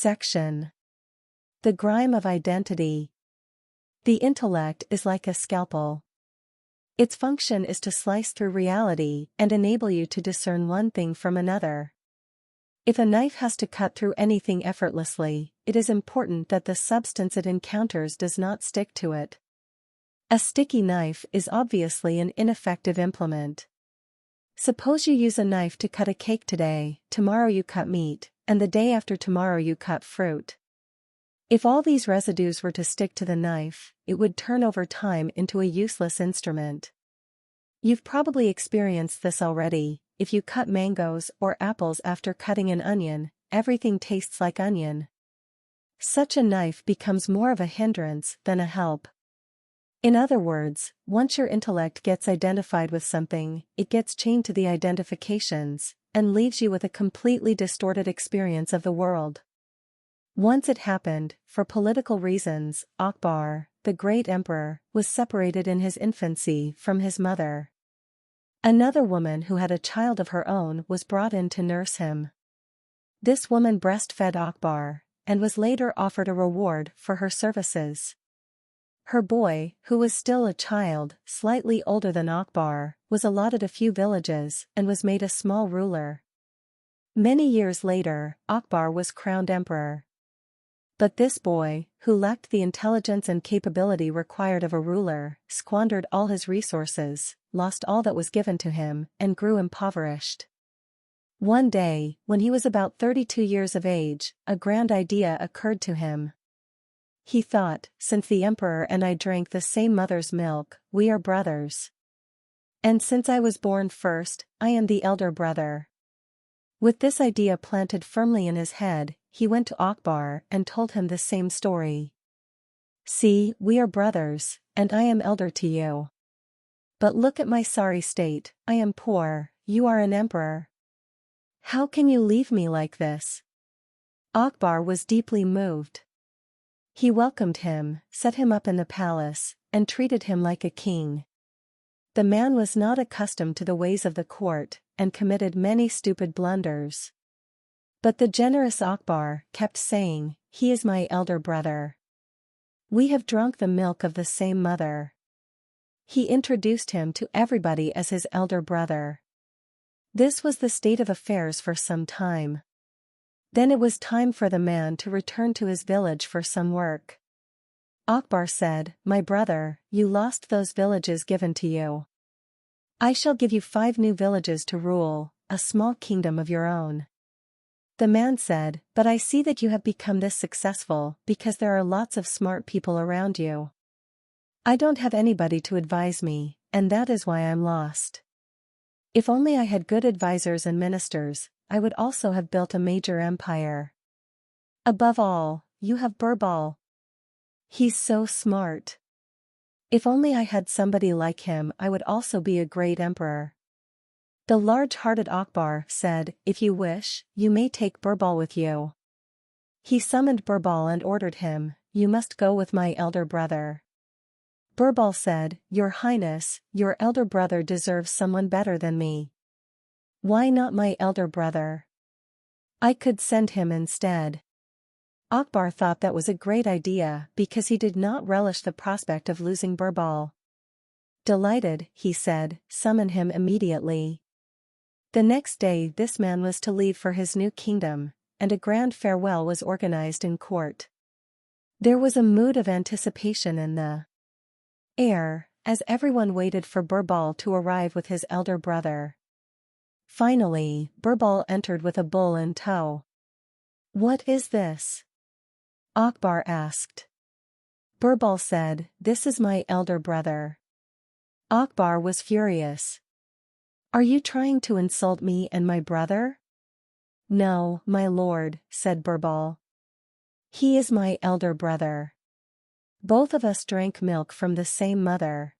Section. The grime of identity. The intellect is like a scalpel. Its function is to slice through reality and enable you to discern one thing from another. If a knife has to cut through anything effortlessly, it is important that the substance it encounters does not stick to it. A sticky knife is obviously an ineffective implement. Suppose you use a knife to cut a cake today, tomorrow you cut meat, and the day after tomorrow you cut fruit. If all these residues were to stick to the knife, it would turn over time into a useless instrument. You've probably experienced this already. If you cut mangoes or apples after cutting an onion, everything tastes like onion. Such a knife becomes more of a hindrance than a help. In other words, once your intellect gets identified with something, it gets chained to the identifications, and leaves you with a completely distorted experience of the world. Once it happened, for political reasons, Akbar, the great emperor, was separated in his infancy from his mother. Another woman who had a child of her own was brought in to nurse him. This woman breastfed Akbar, and was later offered a reward for her services. Her boy, who was still a child, slightly older than Akbar, was allotted a few villages and was made a small ruler. Many years later, Akbar was crowned emperor. But this boy, who lacked the intelligence and capability required of a ruler, squandered all his resources, lost all that was given to him, and grew impoverished. One day, when he was about 32 years of age, a grand idea occurred to him. He thought, since the emperor and I drank the same mother's milk, we are brothers. And since I was born first, I am the elder brother. With this idea planted firmly in his head, he went to Akbar and told him the same story. See, we are brothers, and I am elder to you. But look at my sorry state, I am poor, you are an emperor. How can you leave me like this? Akbar was deeply moved. He welcomed him, set him up in the palace, and treated him like a king. The man was not accustomed to the ways of the court, and committed many stupid blunders. But the generous Akbar kept saying, he is my elder brother. We have drunk the milk of the same mother. He introduced him to everybody as his elder brother. This was the state of affairs for some time. Then it was time for the man to return to his village for some work. Akbar said, my brother, you lost those villages given to you. I shall give you 5 new villages to rule, a small kingdom of your own. The man said, but I see that you have become this successful because there are lots of smart people around you. I don't have anybody to advise me, and that is why I'm lost. If only I had good advisors and ministers, I would also have built a major empire. Above all, you have Birbal. He's so smart. If only I had somebody like him, I would also be a great emperor. The large-hearted Akbar said, if you wish, you may take Birbal with you. He summoned Birbal and ordered him, you must go with my elder brother. Birbal said, Your Highness, your elder brother deserves someone better than me. Why not my elder brother? I could send him instead. Akbar thought that was a great idea because he did not relish the prospect of losing Birbal. Delighted, he said, summon him immediately. The next day this man was to leave for his new kingdom, and a grand farewell was organized in court. There was a mood of anticipation in the air, as everyone waited for Birbal to arrive with his elder brother. Finally, Birbal entered with a bull in tow. What is this? Akbar asked. Birbal said, This is my elder brother. Akbar was furious. Are you trying to insult me and my brother? No, my lord, said Birbal. He is my elder brother. Both of us drank milk from the same mother.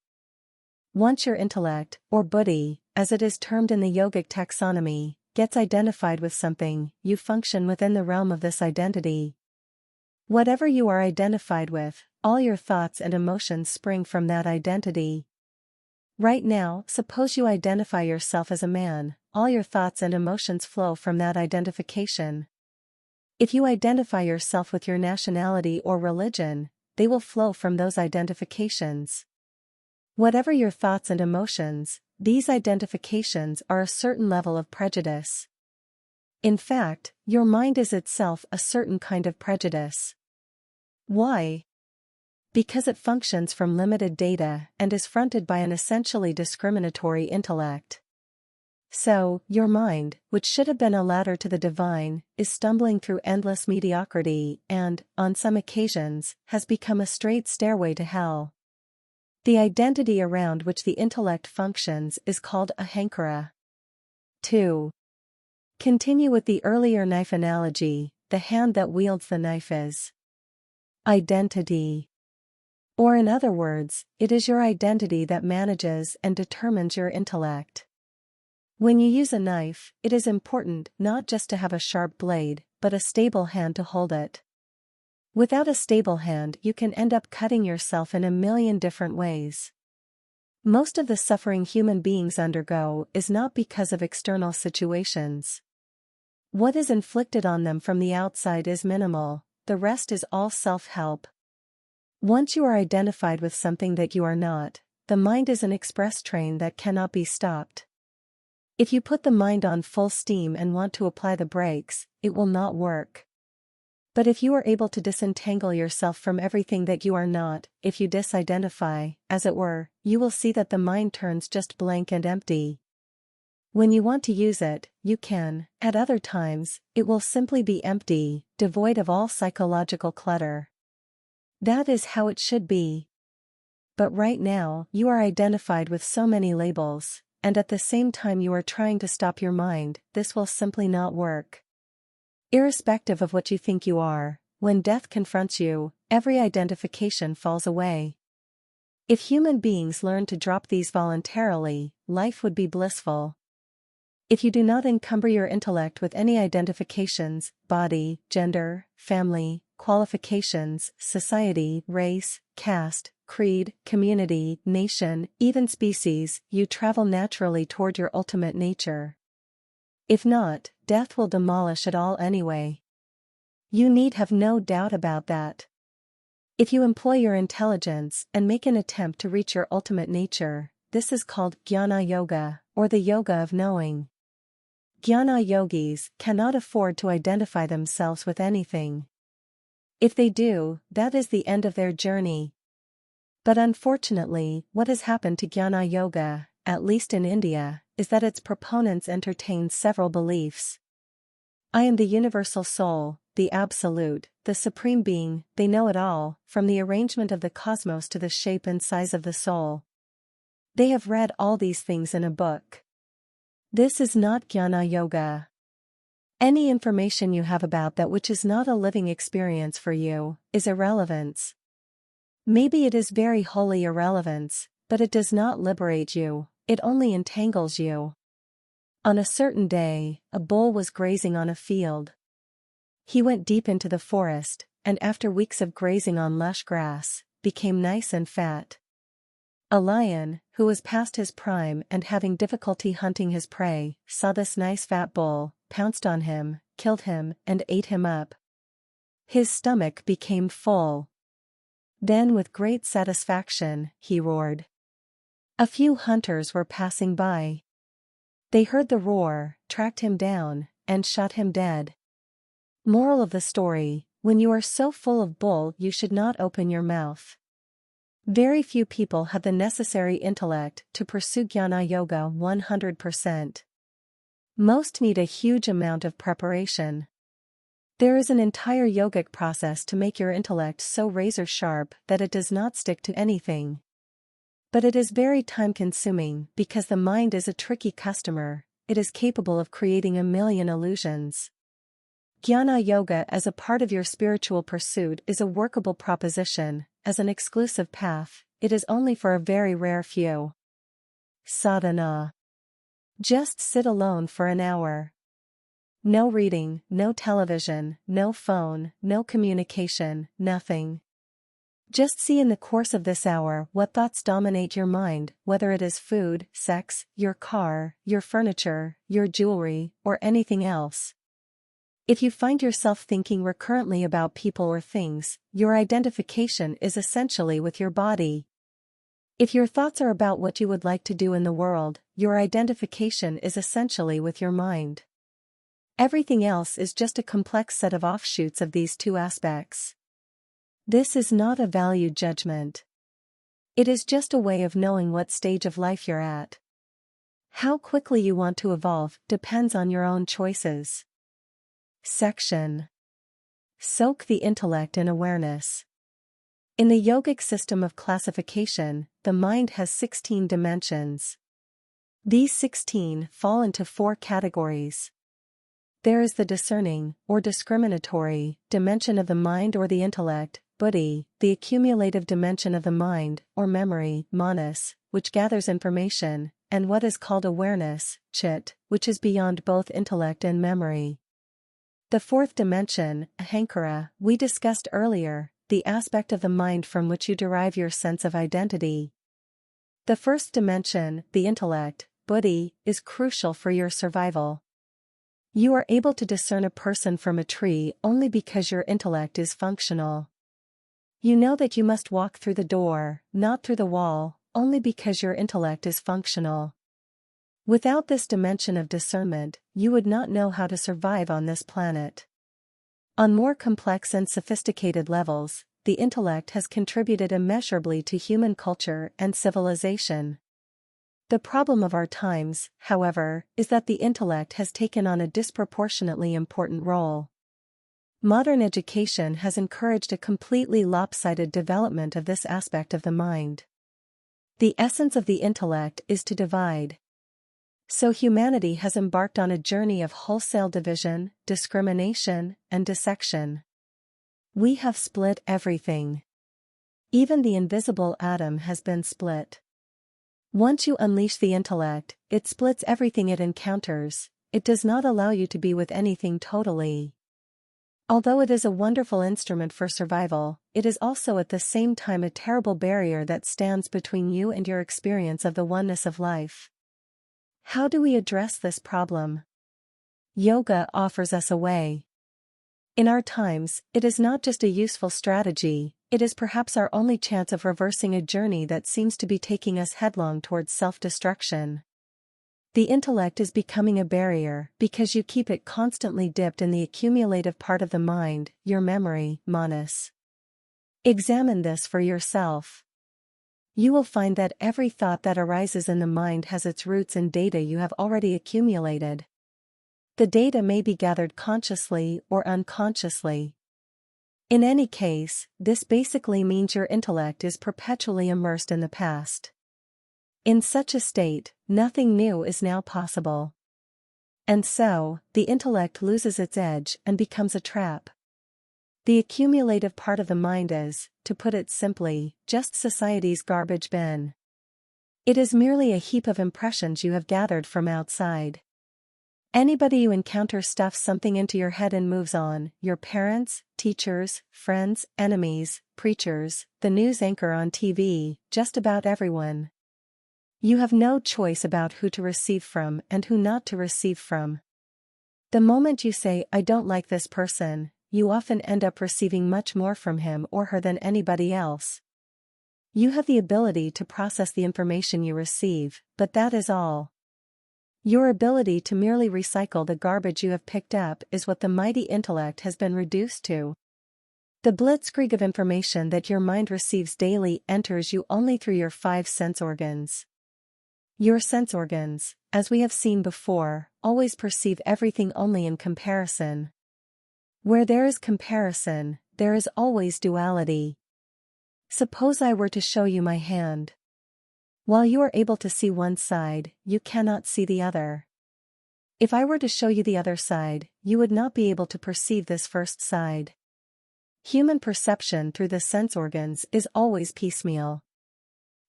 Once your intellect, or buddhi, as it is termed in the yogic taxonomy, gets identified with something, you function within the realm of this identity. Whatever you are identified with, all your thoughts and emotions spring from that identity. Right now, suppose you identify yourself as a man, all your thoughts and emotions flow from that identification. If you identify yourself with your nationality or religion, they will flow from those identifications. Whatever your thoughts and emotions, these identifications are a certain level of prejudice. In fact, your mind is itself a certain kind of prejudice. Why? Because it functions from limited data and is fronted by an essentially discriminatory intellect. So, your mind, which should have been a ladder to the divine, is stumbling through endless mediocrity and, on some occasions, has become a straight stairway to hell. The identity around which the intellect functions is called ahankara. 2. Continue with the earlier knife analogy, the hand that wields the knife is identity. Or in other words, it is your identity that manages and determines your intellect. When you use a knife, it is important not just to have a sharp blade, but a stable hand to hold it. Without a stable hand, you can end up cutting yourself in a million different ways. Most of the suffering human beings undergo is not because of external situations. What is inflicted on them from the outside is minimal, the rest is all self-help. Once you are identified with something that you are not, the mind is an express train that cannot be stopped. If you put the mind on full steam and want to apply the brakes, it will not work. But if you are able to disentangle yourself from everything that you are not, if you disidentify, as it were, you will see that the mind turns just blank and empty. When you want to use it, you can; at other times, it will simply be empty, devoid of all psychological clutter. That is how it should be. But right now, you are identified with so many labels, and at the same time you are trying to stop your mind. This will simply not work. Irrespective of what you think you are, when death confronts you, every identification falls away. If human beings learned to drop these voluntarily, life would be blissful. If you do not encumber your intellect with any identifications, body, gender, family, qualifications, society, race, caste, creed, community, nation, even species, you travel naturally toward your ultimate nature. If not, death will demolish it all anyway. You need have no doubt about that. If you employ your intelligence and make an attempt to reach your ultimate nature, this is called jnana yoga, or the yoga of knowing. Jnana yogis cannot afford to identify themselves with anything. If they do, that is the end of their journey. But unfortunately, what has happened to jnana yoga, at least in India, is that its proponents entertain several beliefs. I am the universal soul, the absolute, the supreme being, they know it all, from the arrangement of the cosmos to the shape and size of the soul. They have read all these things in a book. This is not jnana yoga. Any information you have about that which is not a living experience for you, is irrelevance. Maybe it is very wholly irrelevance, but it does not liberate you, it only entangles you. On a certain day, a bull was grazing on a field. He went deep into the forest, and after weeks of grazing on lush grass, became nice and fat. A lion, who was past his prime and having difficulty hunting his prey, saw this nice fat bull, pounced on him, killed him, and ate him up. His stomach became full. Then with great satisfaction, he roared. A few hunters were passing by. They heard the roar, tracked him down, and shot him dead. Moral of the story: when you are so full of bull you should not open your mouth. Very few people have the necessary intellect to pursue jnana yoga 100%. Most need a huge amount of preparation. There is an entire yogic process to make your intellect so razor sharp that it does not stick to anything. But it is very time-consuming because the mind is a tricky customer, it is capable of creating a million illusions. Jnana yoga as a part of your spiritual pursuit is a workable proposition. As an exclusive path, it is only for a very rare few. Sadhana. Just sit alone for an hour. No reading, no television, no phone, no communication, nothing. Just see in the course of this hour what thoughts dominate your mind, whether it is food, sex, your car, your furniture, your jewelry, or anything else. If you find yourself thinking recurrently about people or things, your identification is essentially with your body. If your thoughts are about what you would like to do in the world, your identification is essentially with your mind. Everything else is just a complex set of offshoots of these two aspects. This is not a value judgment. It is just a way of knowing what stage of life you're at. How quickly you want to evolve depends on your own choices. Section. Soak the intellect in awareness. In the yogic system of classification, the mind has 16 dimensions. These 16 fall into 4 categories. There is the discerning, or discriminatory, dimension of the mind or the intellect, buddhi, the accumulative dimension of the mind, or memory, manas, which gathers information, and what is called awareness, chit, which is beyond both intellect and memory. The 4th dimension, ahankara, we discussed earlier, the aspect of the mind from which you derive your sense of identity. The 1st dimension, the intellect, buddhi, is crucial for your survival. You are able to discern a person from a tree only because your intellect is functional. You know that you must walk through the door, not through the wall, only because your intellect is functional. Without this dimension of discernment, you would not know how to survive on this planet. On more complex and sophisticated levels, the intellect has contributed immeasurably to human culture and civilization. The problem of our times, however, is that the intellect has taken on a disproportionately important role. Modern education has encouraged a completely lopsided development of this aspect of the mind. The essence of the intellect is to divide. So humanity has embarked on a journey of wholesale division, discrimination, and dissection. We have split everything. Even the invisible atom has been split. Once you unleash the intellect, it splits everything it encounters. It does not allow you to be with anything totally. Although it is a wonderful instrument for survival, it is also at the same time a terrible barrier that stands between you and your experience of the oneness of life. How do we address this problem? Yoga offers us a way. In our times, it is not just a useful strategy, it is perhaps our only chance of reversing a journey that seems to be taking us headlong towards self-destruction. The intellect is becoming a barrier because you keep it constantly dipped in the accumulative part of the mind, your memory, manas. Examine this for yourself. You will find that every thought that arises in the mind has its roots in data you have already accumulated. The data may be gathered consciously or unconsciously. In any case, this basically means your intellect is perpetually immersed in the past. In such a state, nothing new is now possible. And so, the intellect loses its edge and becomes a trap. The accumulative part of the mind is, to put it simply, just society's garbage bin. It is merely a heap of impressions you have gathered from outside. Anybody you encounter stuffs something into your head and moves on, your parents, teachers, friends, enemies, preachers, the news anchor on TV, just about everyone. You have no choice about who to receive from and who not to receive from. The moment you say, "I don't like this person," you often end up receiving much more from him or her than anybody else. You have the ability to process the information you receive, but that is all. Your ability to merely recycle the garbage you have picked up is what the mighty intellect has been reduced to. The blitzkrieg of information that your mind receives daily enters you only through your 5 sense organs. Your sense organs, as we have seen before, always perceive everything only in comparison. Where there is comparison, there is always duality. Suppose I were to show you my hand. While you are able to see one side, you cannot see the other. If I were to show you the other side, you would not be able to perceive this first side. Human perception through the sense organs is always piecemeal.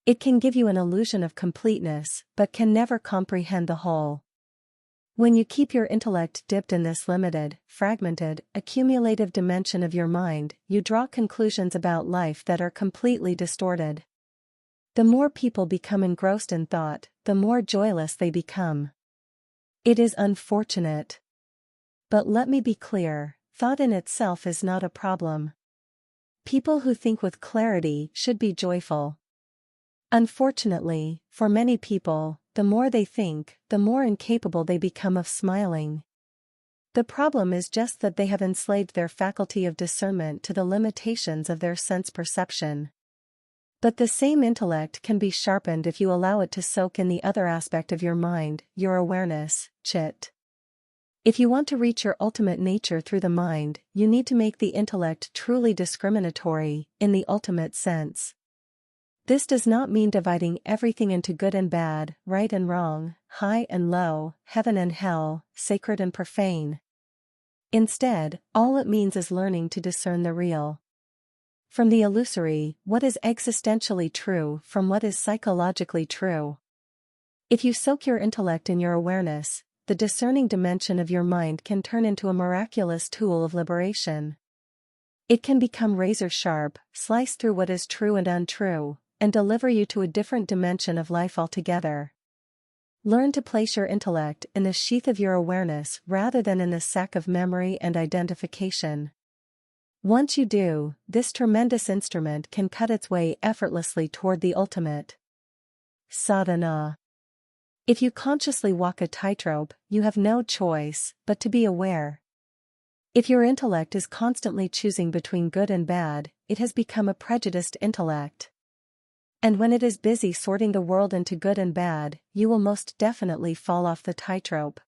It can give you an illusion of completeness, but can never comprehend the whole. When you keep your intellect dipped in this limited, fragmented, accumulative dimension of your mind, you draw conclusions about life that are completely distorted. The more people become engrossed in thought, the more joyless they become. It is unfortunate. But let me be clear, thought in itself is not a problem. People who think with clarity should be joyful. Unfortunately, for many people, the more they think, the more incapable they become of smiling. The problem is just that they have enslaved their faculty of discernment to the limitations of their sense perception. But the same intellect can be sharpened if you allow it to soak in the other aspect of your mind, your awareness, chit. If you want to reach your ultimate nature through the mind, you need to make the intellect truly discriminatory, in the ultimate sense. This does not mean dividing everything into good and bad, right and wrong, high and low, heaven and hell, sacred and profane. Instead, all it means is learning to discern the real. From the illusory, what is existentially true from what is psychologically true. If you soak your intellect in your awareness, the discerning dimension of your mind can turn into a miraculous tool of liberation. It can become razor sharp, slice through what is true and untrue, and deliver you to a different dimension of life altogether. Learn to place your intellect in the sheath of your awareness rather than in the sack of memory and identification. Once you do, this tremendous instrument can cut its way effortlessly toward the ultimate. Sadhana. If you consciously walk a tightrope, you have no choice but to be aware. If your intellect is constantly choosing between good and bad, it has become a prejudiced intellect. And when it is busy sorting the world into good and bad, you will most definitely fall off the tightrope.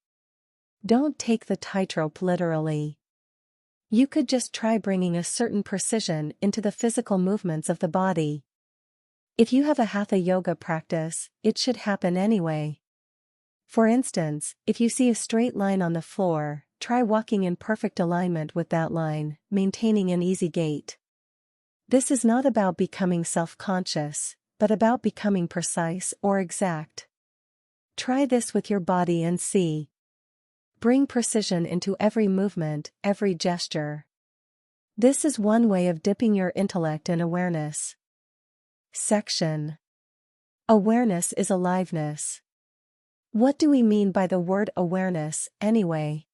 Don't take the tightrope literally. You could just try bringing a certain precision into the physical movements of the body. If you have a hatha yoga practice, it should happen anyway. For instance, if you see a straight line on the floor, try walking in perfect alignment with that line, maintaining an easy gait. This is not about becoming self-conscious, but about becoming precise or exact. Try this with your body and see. Bring precision into every movement, every gesture. This is one way of dipping your intellect in awareness. Section. Awareness is aliveness. What do we mean by the word awareness, anyway?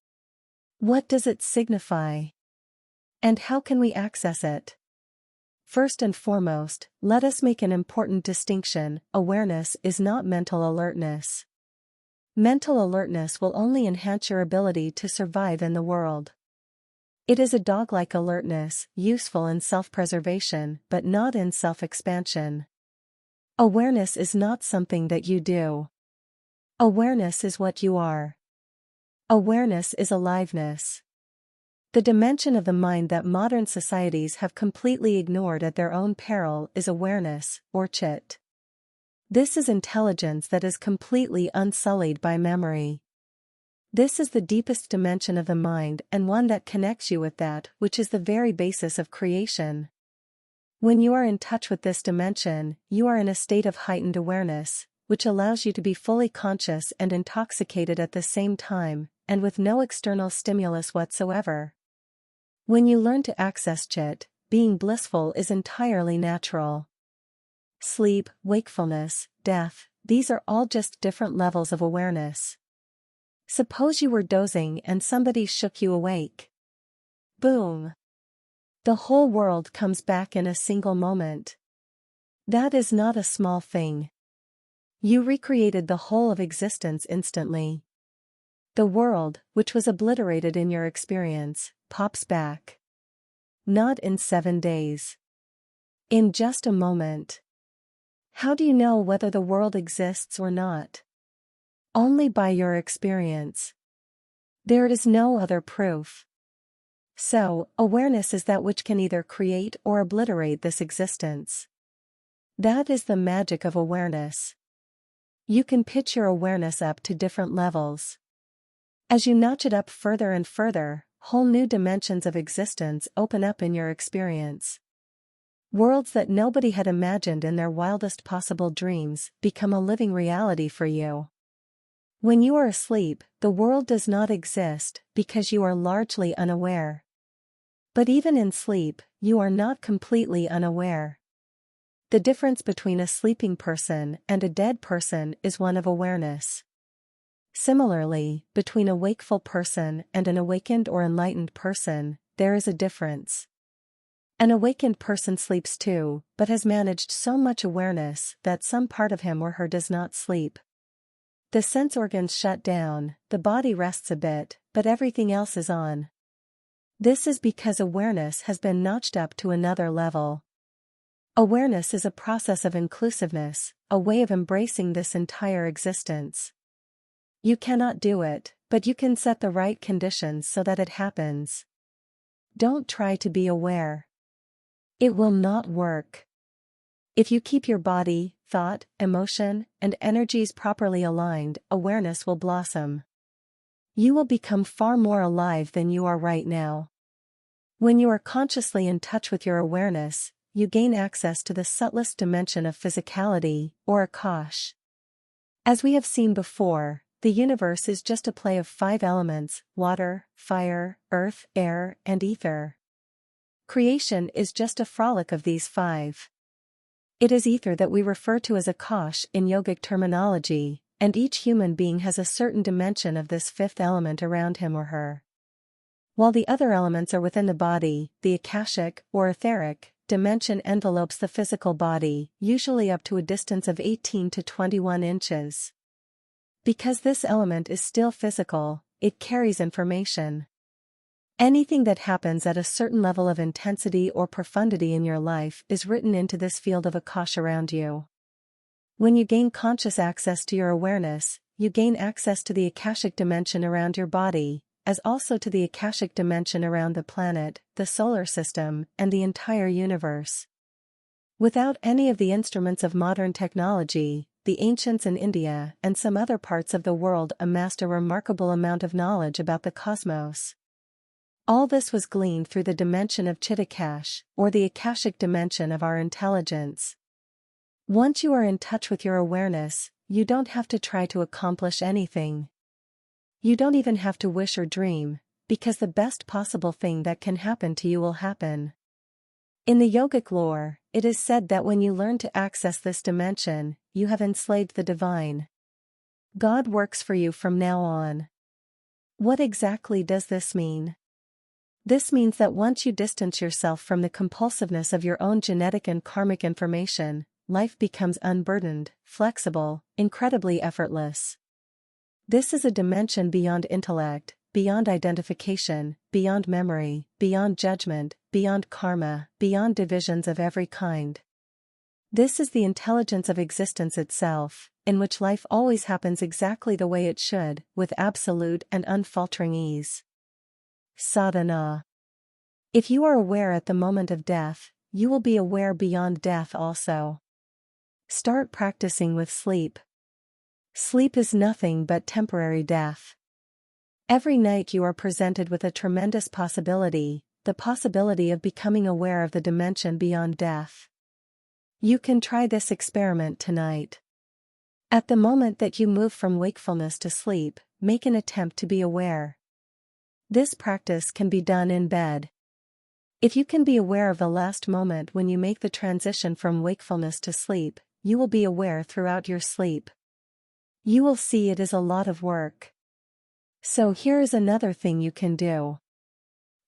What does it signify? And how can we access it? First and foremost, let us make an important distinction: awareness is not mental alertness. Mental alertness will only enhance your ability to survive in the world. It is a dog-like alertness, useful in self-preservation, but not in self-expansion. Awareness is not something that you do. Awareness is what you are. Awareness is aliveness. The dimension of the mind that modern societies have completely ignored at their own peril is awareness, or chit. This is intelligence that is completely unsullied by memory. This is the deepest dimension of the mind and one that connects you with that which is the very basis of creation. When you are in touch with this dimension, you are in a state of heightened awareness, which allows you to be fully conscious and intoxicated at the same time, and with no external stimulus whatsoever. When you learn to access chit, being blissful is entirely natural. Sleep, wakefulness, death, these are all just different levels of awareness. Suppose you were dozing and somebody shook you awake. Boom! The whole world comes back in a single moment. That is not a small thing. You recreated the whole of existence instantly. The world, which was obliterated in your experience, pops back. Not in 7 days. In just a moment. How do you know whether the world exists or not? Only by your experience. There is no other proof. So, awareness is that which can either create or obliterate this existence. That is the magic of awareness. You can pitch your awareness up to different levels. As you notch it up further and further, whole new dimensions of existence open up in your experience. Worlds that nobody had imagined in their wildest possible dreams become a living reality for you. When you are asleep, the world does not exist because you are largely unaware. But even in sleep, you are not completely unaware. The difference between a sleeping person and a dead person is one of awareness. Similarly, between a wakeful person and an awakened or enlightened person, there is a difference. An awakened person sleeps too, but has managed so much awareness that some part of him or her does not sleep. The sense organs shut down, the body rests a bit, but everything else is on. This is because awareness has been notched up to another level. Awareness is a process of inclusiveness, a way of embracing this entire existence. You cannot do it, but you can set the right conditions so that it happens. Don't try to be aware. It will not work. If you keep your body, thought, emotion, and energies properly aligned, awareness will blossom. You will become far more alive than you are right now. When you are consciously in touch with your awareness, you gain access to the subtlest dimension of physicality, or Akash. As we have seen before, the universe is just a play of 5 elements: water, fire, earth, air, and ether. Creation is just a frolic of these 5. It is ether that we refer to as Akash in yogic terminology, and each human being has a certain dimension of this 5th element around him or her. While the other elements are within the body, the Akashic, or etheric, dimension envelopes the physical body, usually up to a distance of 18 to 21 inches. Because this element is still physical, it carries information. Anything that happens at a certain level of intensity or profundity in your life is written into this field of Akash around you. When you gain conscious access to your awareness, you gain access to the Akashic dimension around your body, as also to the Akashic dimension around the planet, the solar system, and the entire universe. Without any of the instruments of modern technology, the ancients in India and some other parts of the world amassed a remarkable amount of knowledge about the cosmos. All this was gleaned through the dimension of Chitakash, or the Akashic dimension of our intelligence. Once you are in touch with your awareness, you don't have to try to accomplish anything. You don't even have to wish or dream, because the best possible thing that can happen to you will happen. In the yogic lore, it is said that when you learn to access this dimension, you have enslaved the divine. God works for you from now on. What exactly does this mean? This means that once you distance yourself from the compulsiveness of your own genetic and karmic information, life becomes unburdened, flexible, incredibly effortless. This is a dimension beyond intellect, beyond identification, beyond memory, beyond judgment, beyond karma, beyond divisions of every kind. This is the intelligence of existence itself, in which life always happens exactly the way it should, with absolute and unfaltering ease. Sadhana. If you are aware at the moment of death, you will be aware beyond death also. Start practicing with sleep. Sleep is nothing but temporary death. Every night you are presented with a tremendous possibility, the possibility of becoming aware of the dimension beyond death. You can try this experiment tonight. At the moment that you move from wakefulness to sleep, make an attempt to be aware. This practice can be done in bed. If you can be aware of the last moment when you make the transition from wakefulness to sleep, you will be aware throughout your sleep. You will see it is a lot of work. So here is another thing you can do.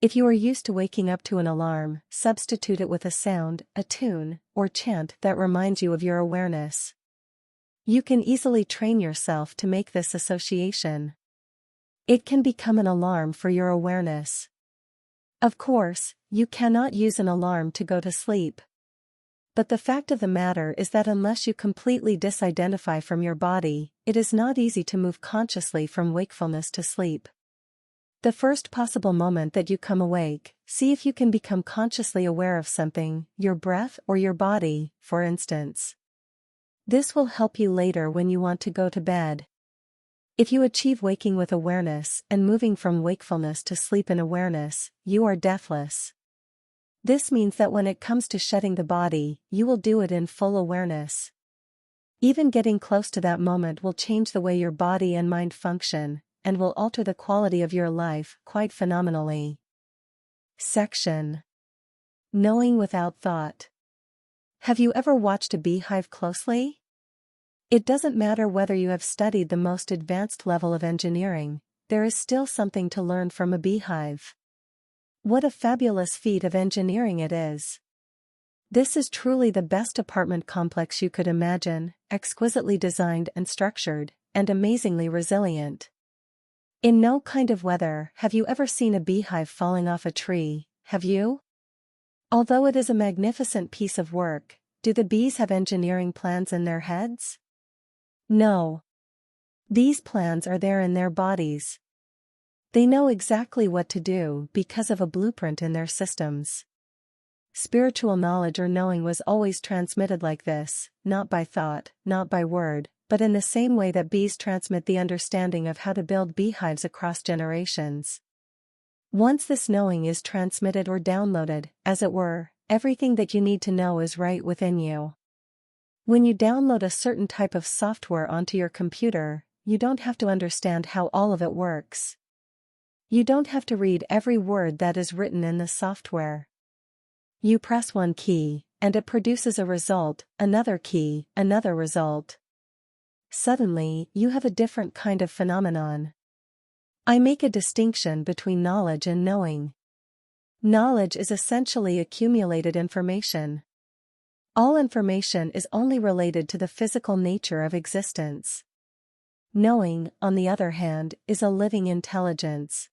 If you are used to waking up to an alarm, substitute it with a sound, a tune, or chant that reminds you of your awareness. You can easily train yourself to make this association. It can become an alarm for your awareness. Of course, you cannot use an alarm to go to sleep. But the fact of the matter is that unless you completely disidentify from your body, it is not easy to move consciously from wakefulness to sleep. The first possible moment that you come awake, see if you can become consciously aware of something, your breath or your body, for instance. This will help you later when you want to go to bed. If you achieve waking with awareness and moving from wakefulness to sleep in awareness, you are deathless. This means that when it comes to shedding the body, you will do it in full awareness. Even getting close to that moment will change the way your body and mind function, and will alter the quality of your life quite phenomenally. Section. Knowing without thought. Have you ever watched a beehive closely? It doesn't matter whether you have studied the most advanced level of engineering, there is still something to learn from a beehive. What a fabulous feat of engineering it is! This is truly the best apartment complex you could imagine, exquisitely designed and structured, and amazingly resilient. In no kind of weather have you ever seen a beehive falling off a tree, have you? Although it is a magnificent piece of work, do the bees have engineering plans in their heads? No. These plans are there in their bodies. They know exactly what to do because of a blueprint in their systems. Spiritual knowledge or knowing was always transmitted like this, not by thought, not by word, but in the same way that bees transmit the understanding of how to build beehives across generations. Once this knowing is transmitted or downloaded, as it were, everything that you need to know is right within you. When you download a certain type of software onto your computer, you don't have to understand how all of it works. You don't have to read every word that is written in the software. You press one key, and it produces a result, another key, another result. Suddenly, you have a different kind of phenomenon. I make a distinction between knowledge and knowing. Knowledge is essentially accumulated information. All information is only related to the physical nature of existence. Knowing, on the other hand, is a living intelligence.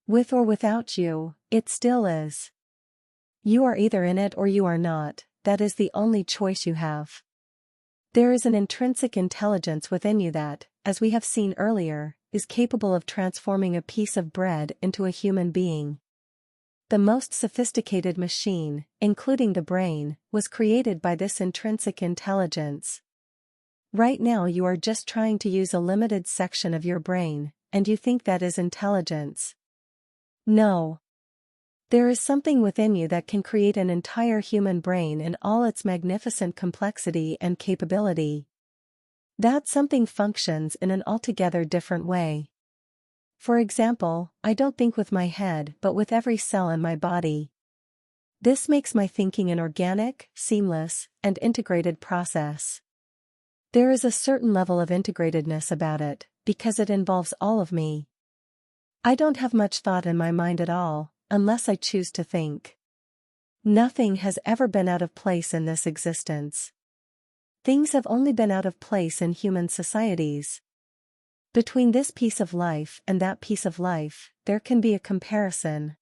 With or without you, it still is. You are either in it or you are not, that is the only choice you have. There is an intrinsic intelligence within you that, as we have seen earlier, is capable of transforming a piece of bread into a human being. The most sophisticated machine, including the brain, was created by this intrinsic intelligence. Right now you are just trying to use a limited section of your brain, and you think that is intelligence. No. There is something within you that can create an entire human brain in all its magnificent complexity and capability. That something functions in an altogether different way. For example, I don't think with my head but with every cell in my body. This makes my thinking an organic, seamless, and integrated process. There is a certain level of integratedness about it, because it involves all of me. I don't have much thought in my mind at all, unless I choose to think. Nothing has ever been out of place in this existence. Things have only been out of place in human societies. Between this piece of life and that piece of life, there can be a comparison.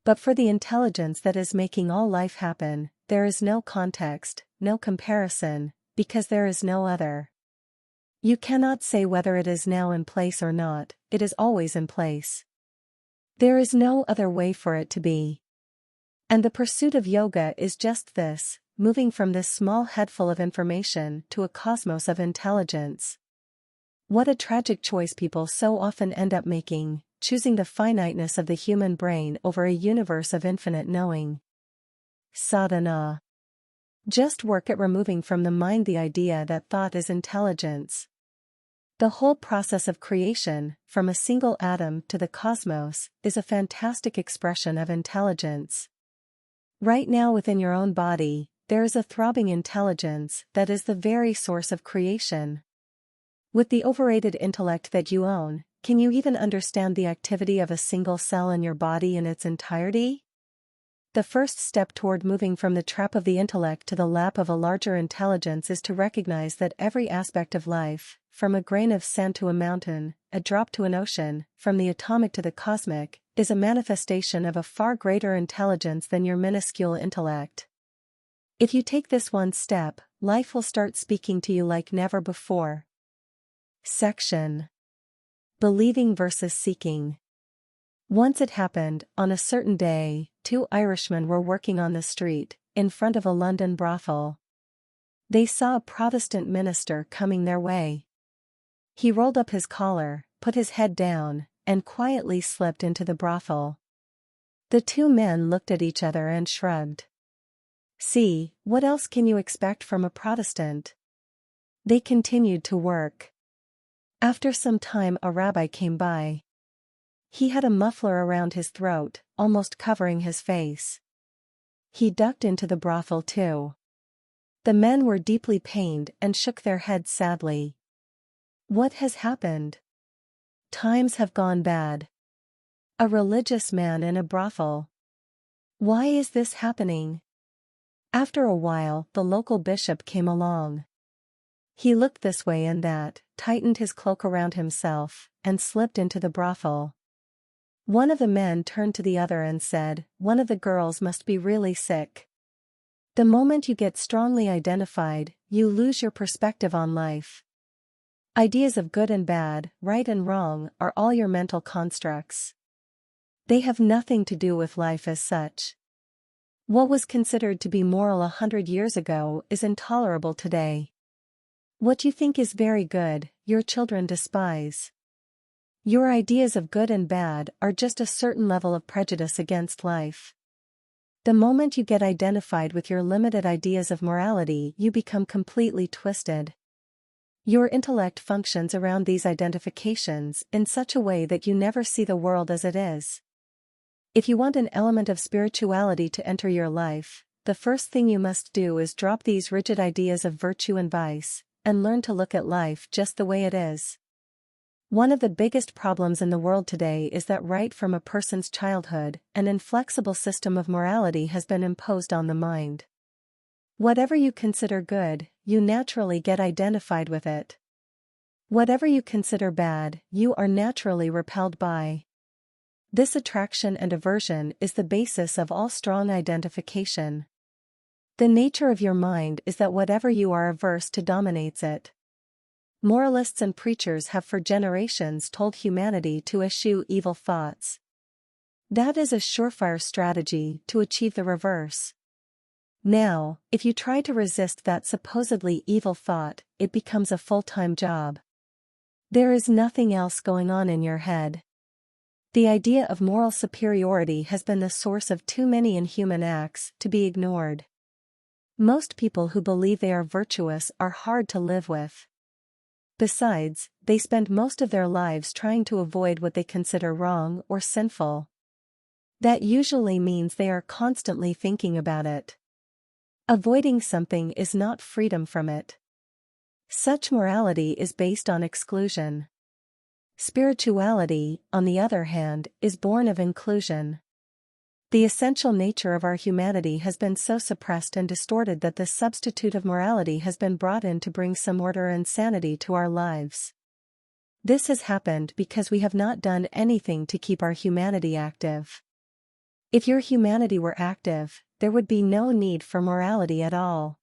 But for the intelligence that is making all life happen, there is no context, no comparison, because there is no other. You cannot say whether it is now in place or not, it is always in place. There is no other way for it to be. And the pursuit of yoga is just this, moving from this small headful of information to a cosmos of intelligence. What a tragic choice people so often end up making, choosing the finiteness of the human brain over a universe of infinite knowing. Sadhana. Just work at removing from the mind the idea that thought is intelligence. The whole process of creation, from a single atom to the cosmos, is a fantastic expression of intelligence. Right now within your own body, there is a throbbing intelligence that is the very source of creation. With the overrated intellect that you own, can you even understand the activity of a single cell in your body in its entirety? The first step toward moving from the trap of the intellect to the lap of a larger intelligence is to recognize that every aspect of life, from a grain of sand to a mountain, a drop to an ocean, from the atomic to the cosmic, is a manifestation of a far greater intelligence than your minuscule intellect. If you take this one step, life will start speaking to you like never before. Section. Believing versus seeking. Once it happened, on a certain day, two Irishmen were working on the street, in front of a London brothel. They saw a Protestant minister coming their way. He rolled up his collar, put his head down, and quietly slipped into the brothel. The two men looked at each other and shrugged. See, what else can you expect from a Protestant? They continued to work. After some time a rabbi came by. He had a muffler around his throat, almost covering his face. He ducked into the brothel too. The men were deeply pained and shook their heads sadly. What has happened? Times have gone bad. A religious man in a brothel. Why is this happening? After a while, the local bishop came along. He looked this way and that, tightened his cloak around himself, and slipped into the brothel. One of the men turned to the other and said, "One of the girls must be really sick." The moment you get strongly identified, you lose your perspective on life. Ideas of good and bad, right and wrong, are all your mental constructs. They have nothing to do with life as such. What was considered to be moral 100 years ago is intolerable today. What you think is very good, your children despise. Your ideas of good and bad are just a certain level of prejudice against life. The moment you get identified with your limited ideas of morality, you become completely twisted. Your intellect functions around these identifications in such a way that you never see the world as it is. If you want an element of spirituality to enter your life, the first thing you must do is drop these rigid ideas of virtue and vice, and learn to look at life just the way it is. One of the biggest problems in the world today is that right from a person's childhood, an inflexible system of morality has been imposed on the mind. Whatever you consider good, you naturally get identified with it. Whatever you consider bad, you are naturally repelled by. This attraction and aversion is the basis of all strong identification. The nature of your mind is that whatever you are averse to dominates it. Moralists and preachers have for generations told humanity to eschew evil thoughts. That is a surefire strategy to achieve the reverse. Now, if you try to resist that supposedly evil thought, it becomes a full-time job. There is nothing else going on in your head. The idea of moral superiority has been the source of too many inhuman acts to be ignored. Most people who believe they are virtuous are hard to live with. Besides, they spend most of their lives trying to avoid what they consider wrong or sinful. That usually means they are constantly thinking about it. Avoiding something is not freedom from it. Such morality is based on exclusion. Spirituality, on the other hand, is born of inclusion. The essential nature of our humanity has been so suppressed and distorted that the substitute of morality has been brought in to bring some order and sanity to our lives. This has happened because we have not done anything to keep our humanity active. If your humanity were active, there would be no need for morality at all.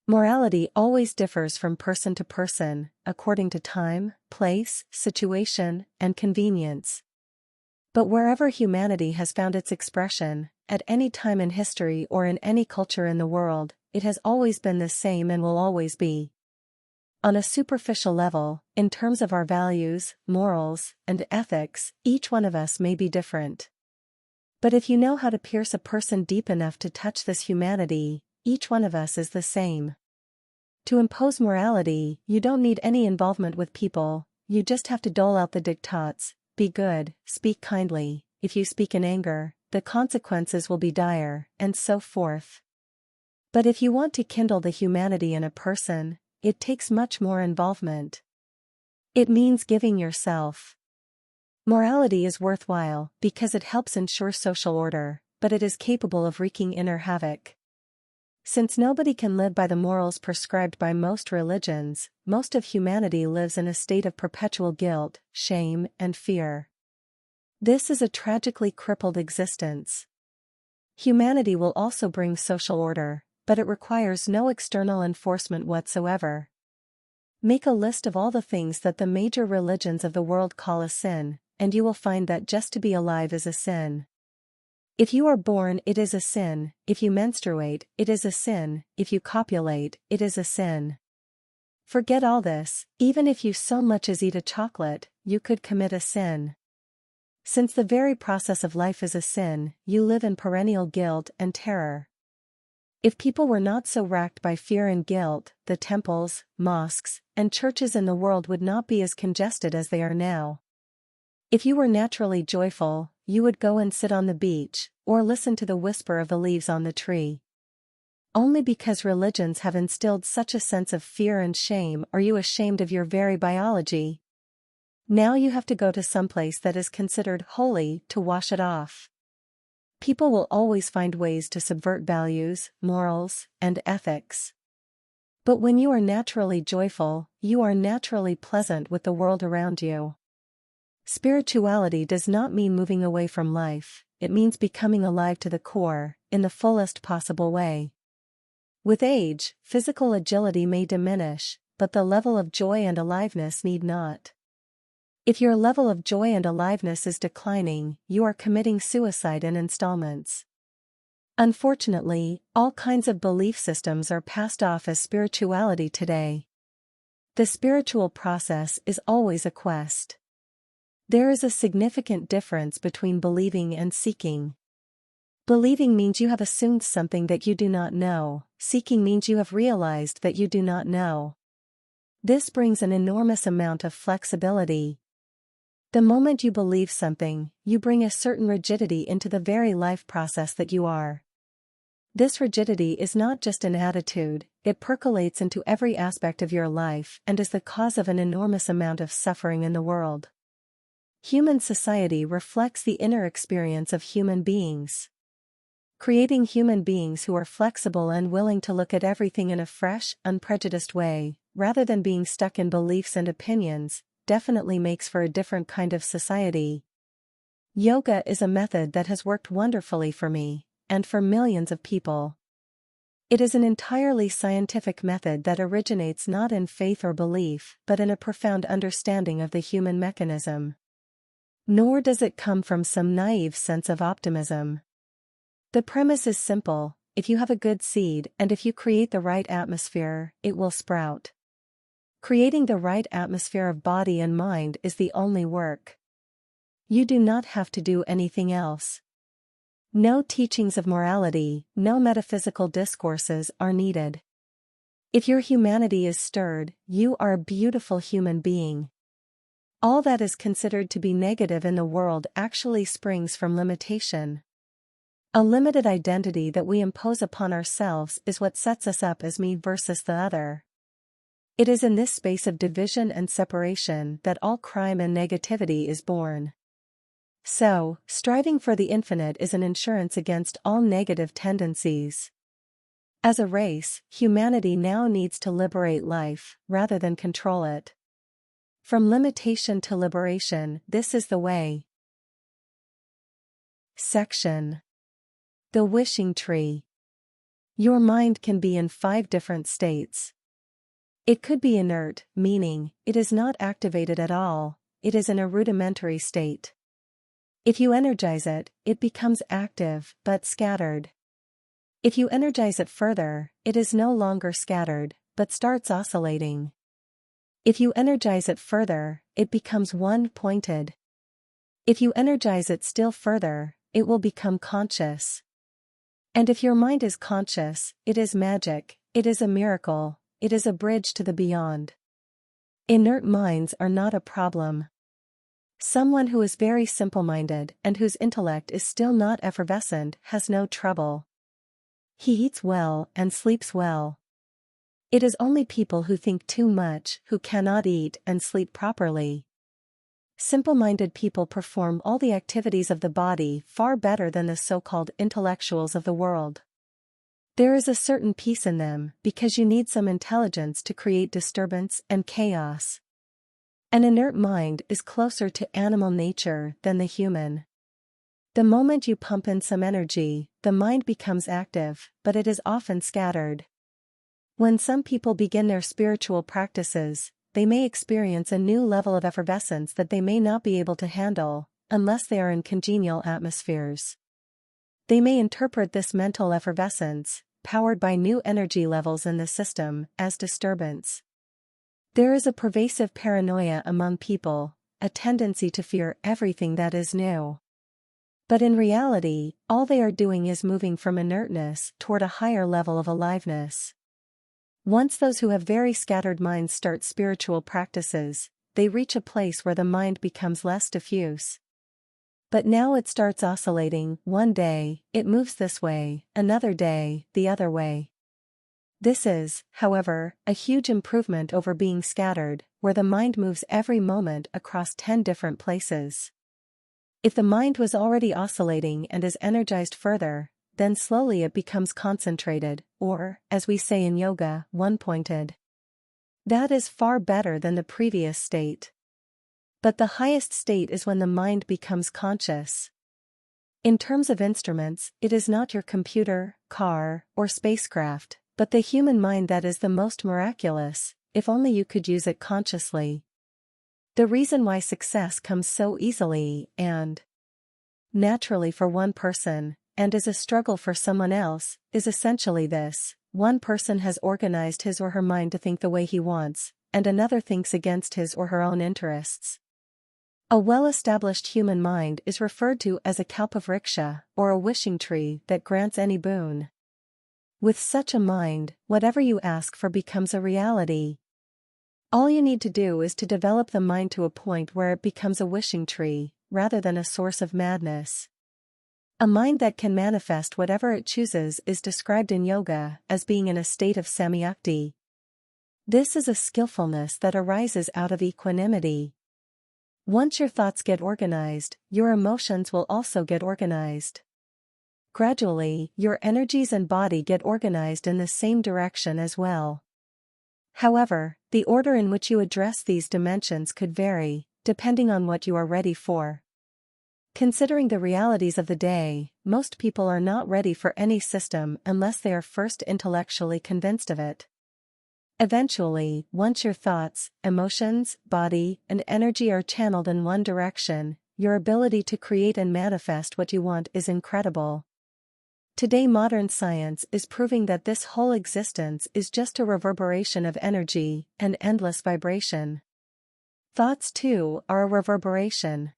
Morality always differs from person to person, according to time, place, situation, and convenience. But wherever humanity has found its expression, at any time in history or in any culture in the world, it has always been the same and will always be. On a superficial level, in terms of our values, morals, and ethics, each one of us may be different. But if you know how to pierce a person deep enough to touch this humanity, each one of us is the same. To impose morality, you don't need any involvement with people, you just have to dole out the diktats. Be good, speak kindly, if you speak in anger, the consequences will be dire, and so forth. But if you want to kindle the humanity in a person, it takes much more involvement. It means giving yourself. Morality is worthwhile because it helps ensure social order, but it is capable of wreaking inner havoc. Since nobody can live by the morals prescribed by most religions, most of humanity lives in a state of perpetual guilt, shame, and fear. This is a tragically crippled existence. Humanity will also bring social order, but it requires no external enforcement whatsoever. Make a list of all the things that the major religions of the world call a sin, and you will find that just to be alive is a sin. If you are born, it is a sin. If you menstruate, it is a sin. If you copulate, it is a sin. Forget all this, even if you so much as eat a chocolate, you could commit a sin. Since the very process of life is a sin, you live in perennial guilt and terror. If people were not so racked by fear and guilt, the temples, mosques, and churches in the world would not be as congested as they are now. If you were naturally joyful, you would go and sit on the beach, or listen to the whisper of the leaves on the tree. Only because religions have instilled such a sense of fear and shame are you ashamed of your very biology. Now you have to go to some place that is considered holy to wash it off. People will always find ways to subvert values, morals, and ethics. But when you are naturally joyful, you are naturally pleasant with the world around you. Spirituality does not mean moving away from life, it means becoming alive to the core, in the fullest possible way. With age, physical agility may diminish, but the level of joy and aliveness need not. If your level of joy and aliveness is declining, you are committing suicide in installments. Unfortunately, all kinds of belief systems are passed off as spirituality today. The spiritual process is always a quest. There is a significant difference between believing and seeking. Believing means you have assumed something that you do not know, seeking means you have realized that you do not know. This brings an enormous amount of flexibility. The moment you believe something, you bring a certain rigidity into the very life process that you are. This rigidity is not just an attitude, it percolates into every aspect of your life and is the cause of an enormous amount of suffering in the world. Human society reflects the inner experience of human beings. Creating human beings who are flexible and willing to look at everything in a fresh, unprejudiced way, rather than being stuck in beliefs and opinions, definitely makes for a different kind of society. Yoga is a method that has worked wonderfully for me, and for millions of people. It is an entirely scientific method that originates not in faith or belief but in a profound understanding of the human mechanism. Nor does it come from some naive sense of optimism. The premise is simple: if you have a good seed and if you create the right atmosphere, it will sprout. Creating the right atmosphere of body and mind is the only work. You do not have to do anything else. No teachings of morality, no metaphysical discourses are needed. If your humanity is stirred, you are a beautiful human being. All that is considered to be negative in the world actually springs from limitation. A limited identity that we impose upon ourselves is what sets us up as me versus the other. It is in this space of division and separation that all crime and negativity is born. So, striving for the infinite is an insurance against all negative tendencies. As a race, humanity now needs to liberate life, rather than control it. From limitation to liberation, this is the way. Section: The Wishing Tree. Your mind can be in 5 different states. It could be inert, meaning, it is not activated at all, it is in a rudimentary state. If you energize it, it becomes active, but scattered. If you energize it further, it is no longer scattered, but starts oscillating. If you energize it further, it becomes one-pointed. If you energize it still further, it will become conscious. And if your mind is conscious, it is magic, it is a miracle, it is a bridge to the beyond. Inert minds are not a problem. Someone who is very simple-minded and whose intellect is still not effervescent has no trouble. He eats well and sleeps well. It is only people who think too much who cannot eat and sleep properly. Simple-minded people perform all the activities of the body far better than the so-called intellectuals of the world. There is a certain peace in them because you need some intelligence to create disturbance and chaos. An inert mind is closer to animal nature than the human. The moment you pump in some energy, the mind becomes active, but it is often scattered. When some people begin their spiritual practices, they may experience a new level of effervescence that they may not be able to handle, unless they are in congenial atmospheres. They may interpret this mental effervescence, powered by new energy levels in the system, as disturbance. There is a pervasive paranoia among people, a tendency to fear everything that is new. But in reality, all they are doing is moving from inertness toward a higher level of aliveness. Once those who have very scattered minds start spiritual practices, they reach a place where the mind becomes less diffuse. But now it starts oscillating. One day, it moves this way, another day, the other way. This is, however, a huge improvement over being scattered, where the mind moves every moment across 10 different places. If the mind was already oscillating and is energized further, then slowly it becomes concentrated, or, as we say in yoga, one-pointed. That is far better than the previous state. But the highest state is when the mind becomes conscious. In terms of instruments, it is not your computer, car, or spacecraft, but the human mind that is the most miraculous, if only you could use it consciously. The reason why success comes so easily and naturally for one person, and is a struggle for someone else, is essentially this: one person has organized his or her mind to think the way he wants, and another thinks against his or her own interests. A well-established human mind is referred to as a kalpavriksha, or a wishing tree that grants any boon. With such a mind, whatever you ask for becomes a reality. All you need to do is to develop the mind to a point where it becomes a wishing tree, rather than a source of madness. A mind that can manifest whatever it chooses is described in yoga as being in a state of samyakti. This is a skillfulness that arises out of equanimity. Once your thoughts get organized, your emotions will also get organized. Gradually, your energies and body get organized in the same direction as well. However, the order in which you address these dimensions could vary, depending on what you are ready for. Considering the realities of the day, most people are not ready for any system unless they are first intellectually convinced of it. Eventually, once your thoughts, emotions, body, and energy are channeled in one direction, your ability to create and manifest what you want is incredible. Today modern science is proving that this whole existence is just a reverberation of energy, an endless vibration. Thoughts too are a reverberation.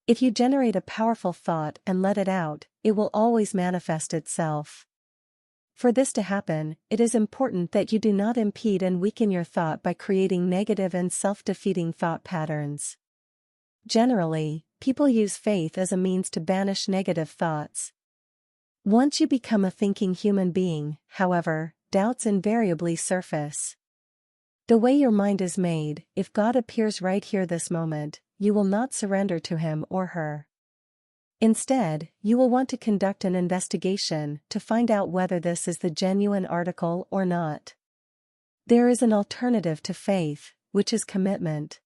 If you generate a powerful thought and let it out, it will always manifest itself. For this to happen, it is important that you do not impede and weaken your thought by creating negative and self-defeating thought patterns. Generally, people use faith as a means to banish negative thoughts. Once you become a thinking human being, however, doubts invariably surface. The way your mind is made, if God appears right here this moment, you will not surrender to him or her. Instead, you will want to conduct an investigation to find out whether this is the genuine article or not. There is an alternative to faith, which is commitment.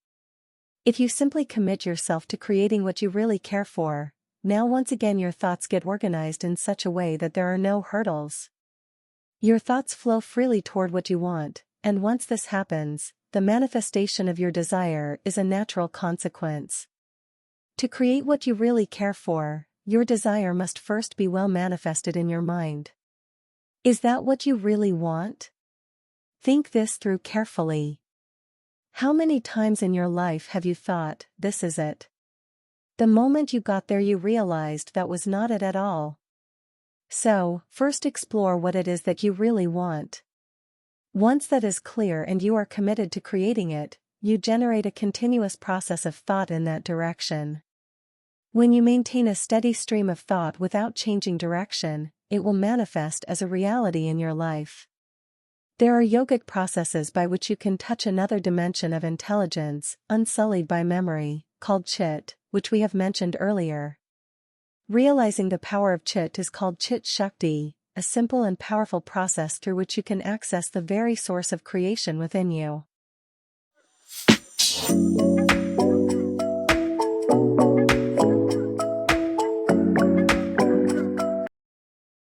If you simply commit yourself to creating what you really care for, now once again your thoughts get organized in such a way that there are no hurdles. Your thoughts flow freely toward what you want, and once this happens, the manifestation of your desire is a natural consequence. To create what you really care for, your desire must first be well manifested in your mind. Is that what you really want? Think this through carefully. How many times in your life have you thought, "This is it"? The moment you got there you realized that was not it at all. So, first explore what it is that you really want. Once that is clear and you are committed to creating it, you generate a continuous process of thought in that direction. When you maintain a steady stream of thought without changing direction, it will manifest as a reality in your life. There are yogic processes by which you can touch another dimension of intelligence, unsullied by memory, called chit, which we have mentioned earlier. Realizing the power of chit is called chit shakti, a simple and powerful process through which you can access the very source of creation within you.